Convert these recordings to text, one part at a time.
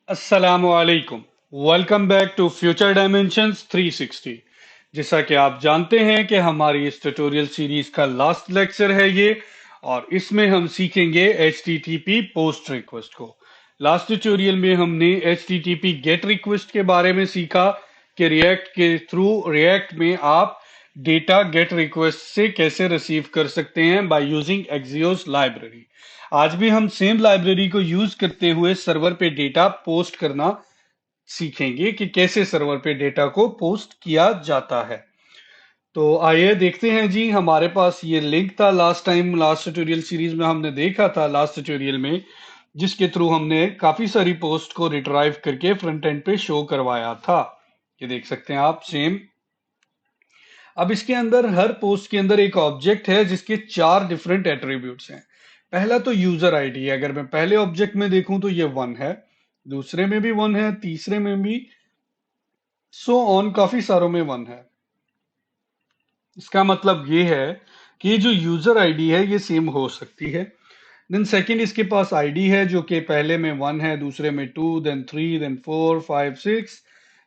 अस्सलामुअलैकुम। Welcome back to Future Dimensions 360। जैसा कि आप जानते हैं कि हमारी इस ट्यूटोरियल सीरीज का लास्ट लेक्चर है ये, और इसमें हम सीखेंगे HTTP पोस्ट रिक्वेस्ट को। लास्ट ट्यूटोरियल में हमने HTTP गेट रिक्वेस्ट के बारे में सीखा कि रिएक्ट के थ्रू रिएक्ट में आप डेटा गेट रिक्वेस्ट से कैसे रिसीव कर सकते हैं बाय यूजिंग एक्सियोस लाइब्रेरी। आज भी हम सेम लाइब्रेरी को यूज करते हुए सर्वर पे डेटा पोस्ट करना सीखेंगे कि कैसे सर्वर पे डेटा को पोस्ट किया जाता है। तो आइए देखते हैं जी। हमारे पास ये लिंक था last time, last tutorial series में हमने देखा था लास्ट ट्यूटोरियल में, जिसके थ्रू हमने काफी सारी पोस्ट को रिट्राइव करके फ्रंट एंड पे शो करवाया था। ये देख सकते हैं आप सेम। अब इसके अंदर हर पोस्ट के अंदर एक ऑब्जेक्ट है जिसके चार डिफरेंट एट्रीब्यूट्स हैं। पहला तो यूजर आईडी है। अगर मैं पहले ऑब्जेक्ट में देखूं तो ये 1 है, दूसरे में भी 1 है, तीसरे में भी, सो ऑन, काफी सारों में 1 है। इसका मतलब ये है कि ये जो यूजर आईडी है ये सेम हो सकती है। देन सेकंड, इसके पास आईडी है जो कि पहले में 1 है, दूसरे में 2, देन 3, देन 4, 5, 6।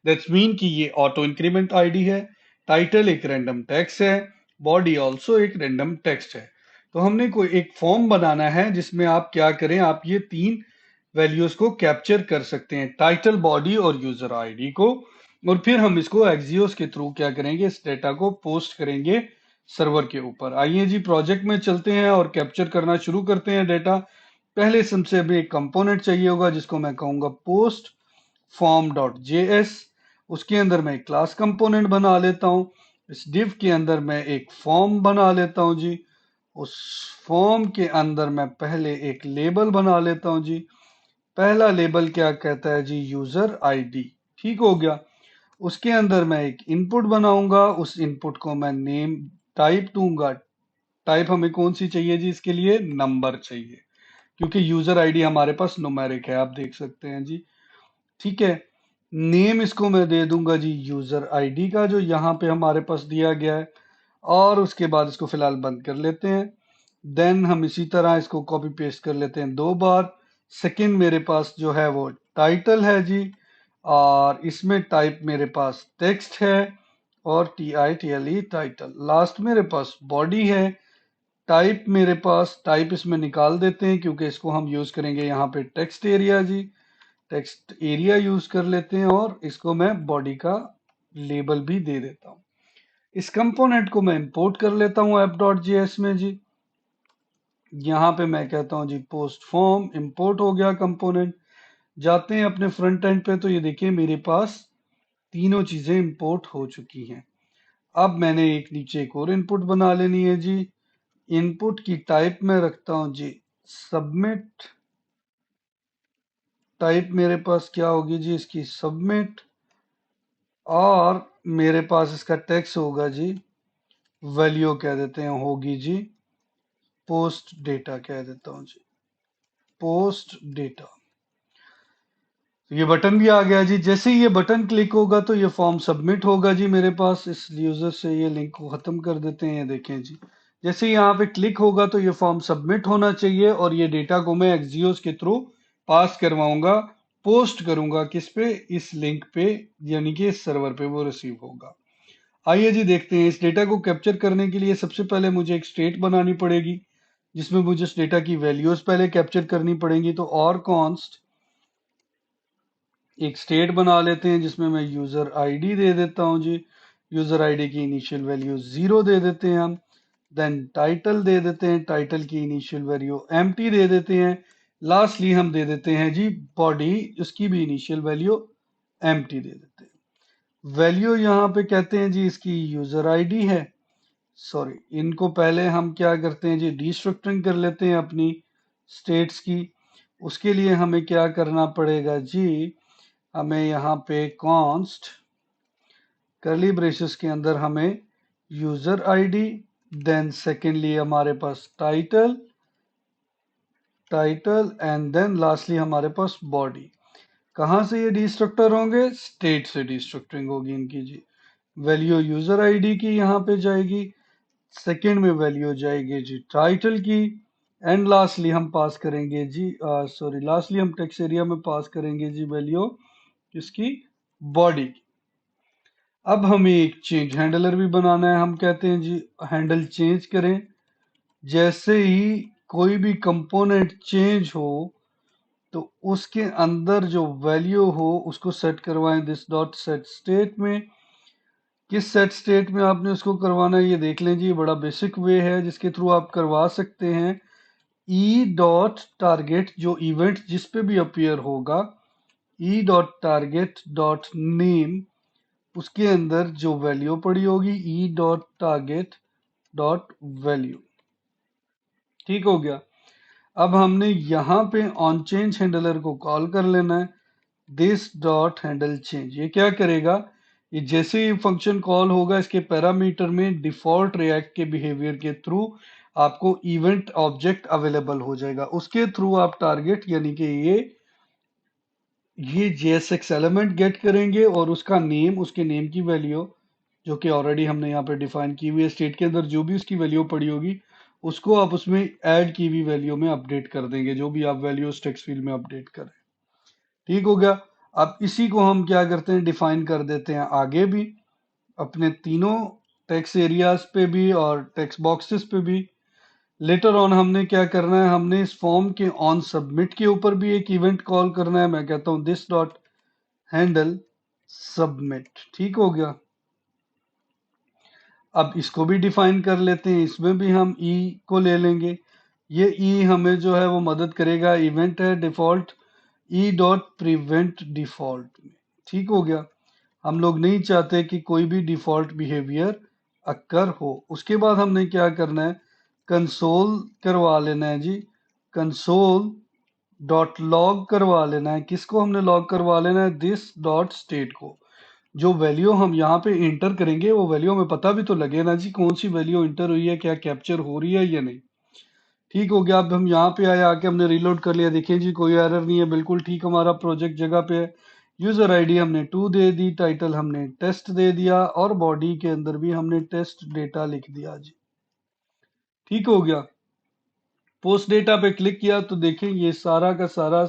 दैट्स मीन कि ये ऑटो इंक्रीमेंट आईडी है। टाइटल एक रैंडम टेक्स्ट है, बॉडी ऑल्सो एक रैंडम टेक्स्ट है। तो हमने कोई एक फॉर्म बनाना है जिसमें आप क्या करें, आप ये तीन वैल्यूज को कैप्चर कर सकते हैं, टाइटल, बॉडी और यूजर आईडी को। और फिर हम इसको एक्सियोस के थ्रू क्या करेंगे, इस डेटा को पोस्ट करेंगे सर्वर के ऊपर। आइए जी प्रोजेक्ट में चलते हैं और कैप्चर करना शुरू करते हैं डेटा। पहले सबसे हमें एक कंपोनेंट चाहिए होगा जिसको मैं कहूंगा पोस्ट फॉर्म डॉट जेएस। उसके अंदर मैं एक क्लास कंपोनेंट बना लेता हूं। इस डिव के अंदर मैं एक फॉर्म बना लेता हूं जी। उस फॉर्म के अंदर मैं पहले एक लेबल बना लेता हूं जी। पहला लेबल क्या कहता है जी, यूजर आईडी। ठीक हो गया। उसके अंदर मैं एक इनपुट बनाऊंगा, उस इनपुट को मैं नेम टाइप दूंगा। टाइप हमें कौन सी चाहिए जी, इसके लिए नंबर चाहिए, क्योंकि यूजर आईडी हमारे पास न्यूमेरिक है, आप देख सकते हैं जी। ठीक है। नेम इसको मैं दे दूंगा जी यूजर आईडी का, जो यहाँ पे हमारे पास दिया गया है। और उसके बाद इसको फिलहाल बंद कर लेते हैं। देन हम इसी तरह इसको कॉपी पेस्ट कर लेते हैं 2 बार। सेकंड मेरे पास जो है वो टाइटल है जी, और इसमें टाइप मेरे पास टेक्स्ट है, और TITLE टाइटल। लास्ट मेरे पास बॉडी है। टाइप मेरे पास, टाइप इसमें निकाल देते हैं क्योंकि इसको हम यूज करेंगे यहाँ पे टेक्स्ट एरिया जी। टेक्स्ट एरिया यूज कर लेते हैं, और इसको मैं बॉडी का लेबल भी दे देता हूँ। इस कंपोनेंट को मैं इंपोर्ट कर लेता हूँ app.js में जी। यहाँ पे मैं कहता हूँ जी पोस्ट फॉर्म, इंपोर्ट हो गया कंपोनेंट। जाते हैं अपने फ्रंट एंड पे, तो ये देखिए मेरे पास तीनों चीजें इंपोर्ट हो चुकी हैं। अब मैंने एक नीचे एक और इनपुट बना लेनी है जी। इनपुट की टाइप में रखता हूँ जी सबमिट। टाइप मेरे पास क्या होगी जी, इसकी सबमिट। और मेरे पास इसका टेक्स्ट होगा जी, वैल्यू कह देते हैं होगी जी पोस्ट डेटा, कह देता हूँ जी पोस्ट डेटा। ये बटन भी आ गया जी। जैसे ही ये बटन क्लिक होगा तो ये फॉर्म सबमिट होगा जी मेरे पास। इस यूजर से ये लिंक को खत्म कर देते हैं। ये देखें जी, जैसे ही यहाँ पे क्लिक होगा तो ये फॉर्म सबमिट होना चाहिए, और ये डेटा को मैं एक्सियोस के थ्रू पास करवाऊंगा, पोस्ट करूंगा किस पे, इस लिंक पे, यानी कि इस सर्वर पे वो रिसीव होगा। आइए जी देखते हैं। इस डेटा को कैप्चर करने के लिए सबसे पहले मुझे एक स्टेट बनानी पड़ेगी, जिसमें मुझे इस डेटा की वैल्यूज पहले कैप्चर करनी पड़ेंगी। तो और कॉन्स्ट एक स्टेट बना लेते हैं जिसमें मैं यूजर आईडी दे देता हूं जी। यूजर आईडी की इनिशियल वैल्यू 0 दे देते हैं हम। देन टाइटल दे देते हैं, टाइटल की इनिशियल वैल्यू एम्प्टी दे देते हैं। लास्टली हम दे देते हैं जी बॉडी, उसकी भी इनिशियल वैल्यू एम्प्टी दे देते हैं। वैल्यू यहाँ पे कहते हैं जी इसकी यूजर आईडी है। सॉरी, इनको पहले हम क्या करते हैं जी, डिस्ट्रक्टरिंग कर लेते हैं अपनी स्टेट्स की। उसके लिए हमें क्या करना पड़ेगा जी, हमें यहाँ पे कॉन्स्ट कर्ली ब्रेसेस के अंदर हमें यूजर आईडी, देन सेकेंडली हमारे पास title, title and then lastly हमारे पास बॉडी। कहाँ से ये डिस्ट्रक्टर होंगे, स्टेट से डिस्ट्रक्टिंग होगी इनकी जी। वैल्यू यूजर आईडी की यहाँ पे जाएगी, सेकेंड में वैल्यू जाएगी जी टाइटल की, एंड लास्टली हम पास करेंगे जी, सॉरी, लास्टली हम टेक्स्ट एरिया में पास करेंगे जी वैल्यू किसकी, बॉडी। अब हमें एक चेंज हैंडलर भी बनाना है। हम कहते हैं जी हैंडल चेंज करें, जैसे ही कोई भी कंपोनेंट चेंज हो तो उसके अंदर जो वैल्यू हो उसको सेट करवाएं दिस डॉट सेट स्टेट में। किस सेट स्टेट में आपने उसको करवाना है ये देख लें जी, ये बड़ा बेसिक वे है जिसके थ्रू आप करवा सकते हैं। ई डॉट टारगेट, जो इवेंट जिस पे भी अपीयर होगा, E dot target dot name, उसके अंदर जो वैल्यू पड़ी होगी E dot target dot value. ठीक हो गया। अब हमने यहाँ पे ऑन चेंज हैंडलर को कॉल कर लेना है दिस डॉट हैंडल चेंज। ये क्या करेगा, ये जैसे ही फंक्शन कॉल होगा इसके पैरामीटर में डिफॉल्ट रिएक्ट के बिहेवियर के थ्रू आपको इवेंट ऑब्जेक्ट अवेलेबल हो जाएगा। उसके थ्रू आप टारगेट यानी कि ये JSX एलिमेंट गेट करेंगे और उसका नेम, उसके नेम की वैल्यू जो कि ऑलरेडी हमने यहाँ पे डिफाइन की हुई है स्टेट के अंदर, जो भी उसकी वैल्यू पड़ी होगी उसको आप उसमें ऐड की हुई वैल्यू में अपडेट कर देंगे, जो भी आप वैल्यू उस टेक्स्ट फील्ड में अपडेट करें। ठीक हो गया। अब इसी को हम क्या करते हैं, डिफाइन कर देते हैं आगे भी अपने तीनों टेक्स्ट एरियाज पे भी और टेक्स्ट बॉक्सेस पे भी। लेटर ऑन हमने क्या करना है, हमने इस फॉर्म के ऑन सबमिट के ऊपर भी एक इवेंट कॉल करना है। मैं कहता हूं दिस डॉट हैंडल सबमिट। ठीक हो गया। अब इसको भी डिफाइन कर लेते हैं, इसमें भी हम ई को ले लेंगे। ये ई हमें जो है वो मदद करेगा, इवेंट है default E dot prevent default में। ठीक हो गया। हम लोग नहीं चाहते कि कोई भी डिफॉल्ट बिहेवियर अक्कर हो। उसके बाद हमने क्या करना है, कंसोल करवा लेना है जी, कंसोल डॉट लॉग करवा लेना है। किसको हमने लॉग करवा लेना है, दिस डॉट स्टेट को। जो वैल्यू हम यहाँ पे इंटर करेंगे वो वैल्यू हमें पता भी तो लगे ना जी, कौन सी वैल्यू इंटर हुई है, क्या कैप्चर हो रही है या नहीं। ठीक हो गया। अब हम यहाँ पे आए, आके हमने रीलोड कर लिया, देखिए जी कोई एरर नहीं है, बिल्कुल ठीक हमारा प्रोजेक्ट जगह पे है। यूजर आईडी हमने 2 दे दी, टाइटल हमने टेस्ट दे दिया और बॉडी के अंदर भी हमने टेस्ट डेटा लिख दिया जी। ठीक हो गया। पोस्ट डेटा पे क्लिक किया तो देखें ये सारा का सारा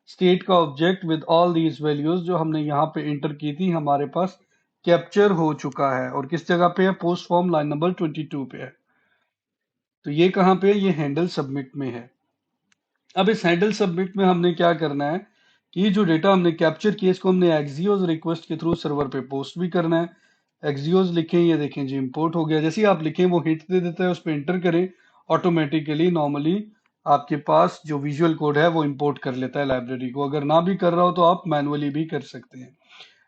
स्टेट का object with all these values जो हमने यहाँ पे इंटर की थी हमारे पास कैप्चर हो चुका है। और किस जगह पे है, पोस्ट फॉर्म लाइन नंबर 22 पे है। तो ये कहाँ पे है, ये हैंडल सबमिट में है। अब इस हैंडल सबमिट में हमने क्या करना है कि जो डेटा हमने कैप्चर किया इसको हमने एक्सियोस रिक्वेस्ट के थ्रू सर्वर पे पोस्ट भी करना है। एक्सियोस लिखें, ये देखें जी इंपोर्ट हो गया। जैसे ही आप लिखें वो हिट दे देता है, उस पर इंटर करें, ऑटोमेटिकली नॉर्मली आपके पास जो विजुअल कोड है वो इंपोर्ट कर लेता है लाइब्रेरी को। अगर ना भी कर रहा हो तो आप मैनुअली भी कर सकते हैं।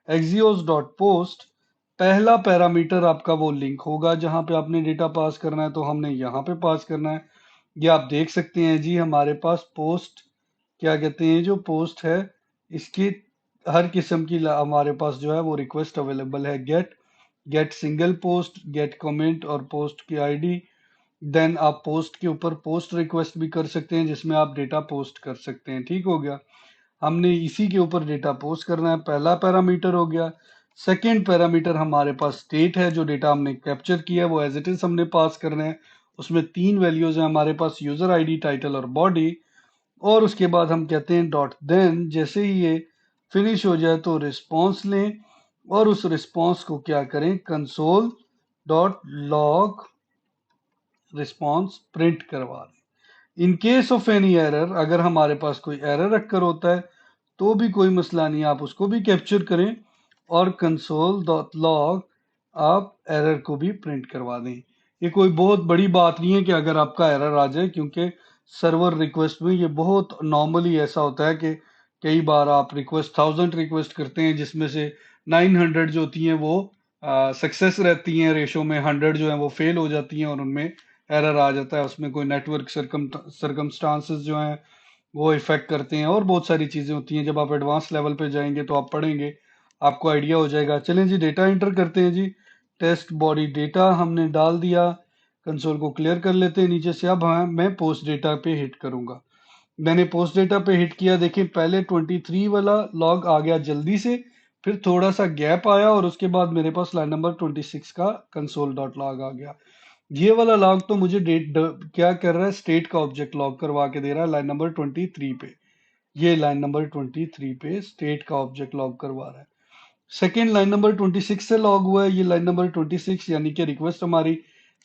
एक्सियोस डॉट पोस्ट, पहला पैरामीटर आपका वो लिंक होगा जहां पे आपने डेटा पास करना है, तो हमने यहाँ पे पास करना है। ये आप देख सकते हैं जी हमारे पास पोस्ट, क्या कहते हैं, जो पोस्ट है इसकी हर किस्म की हमारे पास जो है वो रिक्वेस्ट अवेलेबल है। Get, get single post, get comment और पोस्ट की आईडी। देन आप पोस्ट के ऊपर पोस्ट रिक्वेस्ट भी कर सकते हैं जिसमें आप डेटा पोस्ट कर सकते हैं। ठीक हो गया। हमने इसी के ऊपर डेटा पोस्ट करना है, पहला पैरामीटर हो गया। सेकेंड पैरामीटर हमारे पास स्टेट है, जो डेटा हमने कैप्चर किया है वो एज इट इज हमने पास करना है। उसमें तीन वैल्यूज है हमारे पास, यूजर आईडी, टाइटल और बॉडी। और उसके बाद हम कहते हैं डॉट देन, जैसे ही ये फिनिश हो जाए तो रिस्पॉन्स लें और उस रिस्पॉन्स को क्या करें, console dot log response print करवा दें। In case of any error, अगर हमारे पास कोई एरर अक्कर होता है तो भी कोई मसला नहीं, आप उसको भी कैप्चर करें और कंसोल डॉट लॉग आप एरर को भी प्रिंट करवा दें। ये कोई बहुत बड़ी बात नहीं है कि अगर आपका एरर आ जाए, क्योंकि सर्वर रिक्वेस्ट में ये बहुत नॉर्मली ऐसा होता है कि कई बार आप रिक्वेस्ट 1000 रिक्वेस्ट करते हैं जिसमें से 900 जो होती हैं वो सक्सेस रहती हैं रेशो में, 100 जो है वो फेल हो जाती हैं और उनमें एरर आ जाता है। उसमें कोई नेटवर्क सरकमस्टांसेस जो हैं वो इफेक्ट करते हैं और बहुत सारी चीजें होती हैं। जब आप एडवांस लेवल पे जाएंगे तो आप पढ़ेंगे, आपको आइडिया हो जाएगा। चलें जी डेटा एंटर करते हैं जी। टेस्ट बॉडी डेटा हमने डाल दिया, कंसोल को क्लियर कर लेते हैं नीचे से। अब मैं पोस्ट डेटा पे हिट करूंगा। मैंने पोस्ट डेटा पे हिट किया, देखिए पहले 23 वाला लॉग आ गया जल्दी से, फिर थोड़ा सा गैप आया और उसके बाद मेरे पास लाइन नंबर 26 का कंसोल डॉट लॉग आ गया। ये वाला लॉग तो मुझे क्या कर रहा है, स्टेट का ऑब्जेक्ट लॉग करवा के दे रहा है लाइन नंबर 23 पे। ये लाइन नंबर 23 पे स्टेट का ऑब्जेक्ट लॉग करवा रहा है। सेकेंड लाइन नंबर 26 से लॉग हुआ है, ये लाइन नंबर 26 यानी कि रिक्वेस्ट हमारी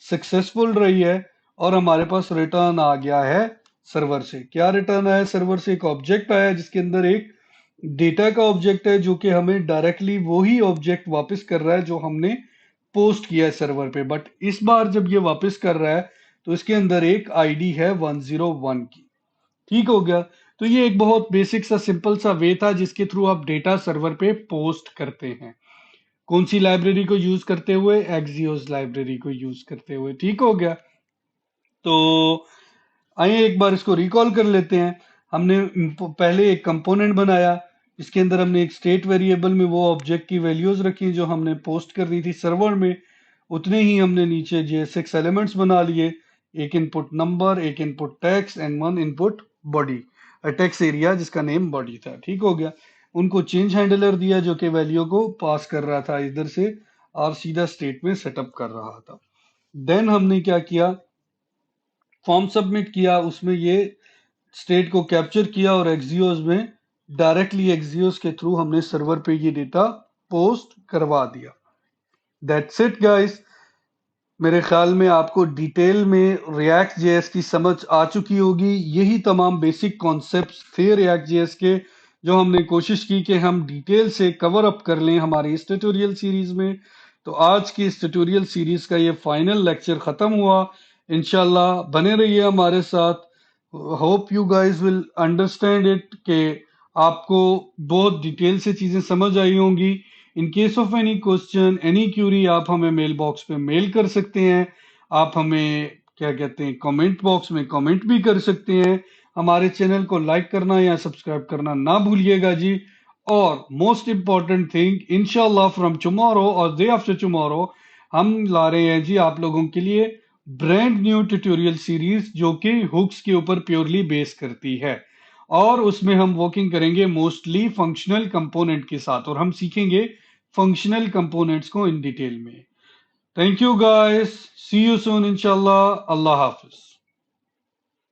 सक्सेसफुल रही है और हमारे पास रिटर्न आ गया है सर्वर से। क्या रिटर्न आया सर्वर से? एक ऑब्जेक्ट आया जिसके अंदर एक डेटा का ऑब्जेक्ट है जो कि हमें डायरेक्टली वही ऑब्जेक्ट वापस कर रहा है जो हमने पोस्ट किया है सर्वर पे। बट इस बार जब ये वापस कर रहा है तो इसके अंदर एक आईडी है 101 की। ठीक हो गया। तो ये एक बहुत बेसिक सा सिंपल सा वे था जिसके थ्रू आप डेटा सर्वर पे पोस्ट करते हैं। कौन सी लाइब्रेरी को यूज करते हुए? एक्सियोस लाइब्रेरी को यूज करते हुए। ठीक हो गया। तो आइए एक बार इसको रिकॉल कर लेते हैं। हमने पहले एक कंपोनेंट बनाया, इसके अंदर हमने एक स्टेट वेरिएबल में वो ऑब्जेक्ट की वैल्यूज रखी जो हमने पोस्ट कर दी थी सर्वर में। उतने ही हमने नीचे JSX एलिमेंट्स बना लिए, एक इनपुट नंबर, एक input text and one input body, text area जिसका नेम बॉडी था। ठीक हो गया। उनको चेंज हैंडलर दिया जो कि वैल्यू को पास कर रहा था इधर से और सीधा स्टेट में सेटअप कर रहा था। देन हमने क्या किया, फॉर्म सबमिट किया, उसमें ये स्टेट को कैप्चर किया और एक्सियोस में डायरेक्टली एक्सियोस के थ्रू हमने सर्वर पे ये डेटा पोस्ट करवा दिया। That's it guys. मेरे ख्याल में आपको डिटेल में रिएक्ट जेएस की समझ आ चुकी होगी। यही तमाम बेसिक कॉन्सेप्ट्स थे रिएक्ट जेएस के जो हमने कोशिश की कि हम डिटेल से कवर अप कर लें हमारी इस ट्यूटोरियल सीरीज में। तो आज की इस ट्यूटोरियल सीरीज का ये फाइनल लेक्चर खत्म हुआ। इंशाल्लाह बने रहिए हमारे साथ। Hope you guys will understand it कि आपको बहुत डिटेल से चीजें समझ आई होंगी। In case of any question, any Curie, आप हमें मेल बॉक्स पे मेल कर सकते हैं। आप हमें क्या कहते हैं कमेंट बॉक्स में कमेंट भी कर सकते हैं। हमारे चैनल को लाइक करना या सब्सक्राइब करना ना भूलिएगा जी। और मोस्ट इंपॉर्टेंट थिंग, इंशाल्लाह फ्रॉम टुमारो और डे आफ्टर टुमारो हम ला रहे हैं जी आप लोगों के लिए ब्रांड न्यू ट्यूटोरियल सीरीज जो कि हुक्स के ऊपर प्योरली बेस करती है। और उसमें हम वर्किंग करेंगे मोस्टली फंक्शनल कंपोनेंट के साथ और हम सीखेंगे फंक्शनल कंपोनेंट्स को इन डिटेल में। Thank you guys, see you soon इंशाल्लाह। अल्लाह हाफिज।